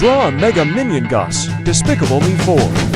Draw a Mega Minion GUS, Despicable Me 4.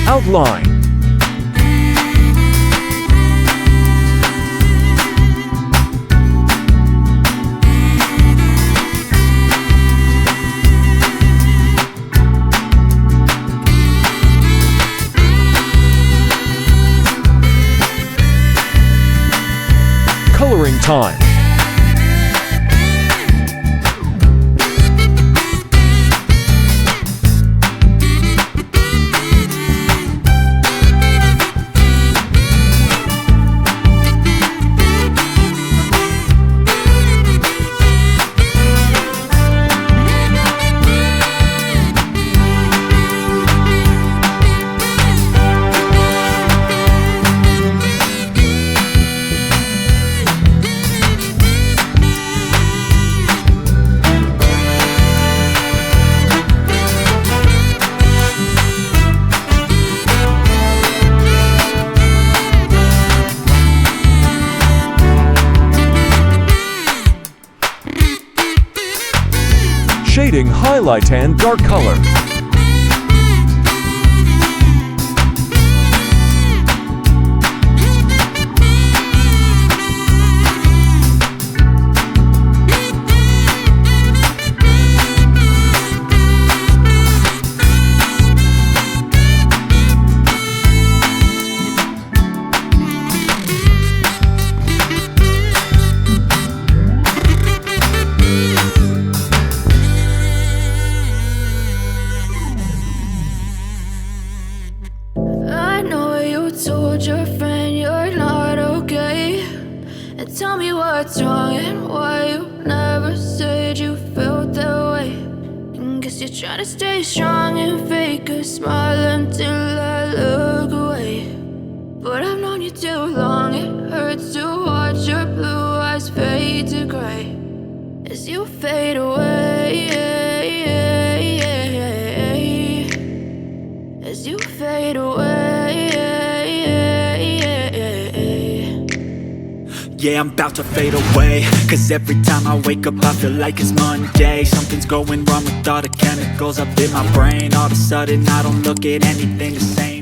Outline. drawing time. Shading, highlight, and dark color. Told your friend you're not okay, and tell me what's wrong and why you never said you felt that way. And guess you're trying to stay strong and fake a smile until I look away. But I've known you too long, it hurts to watch your blue eyes fade to gray as you fade away, as you fade away. Yeah, I'm about to fade away, cause every time I wake up I feel like it's Monday. Something's going wrong with all the chemicals up in my brain. All of a sudden I don't look at anything the same.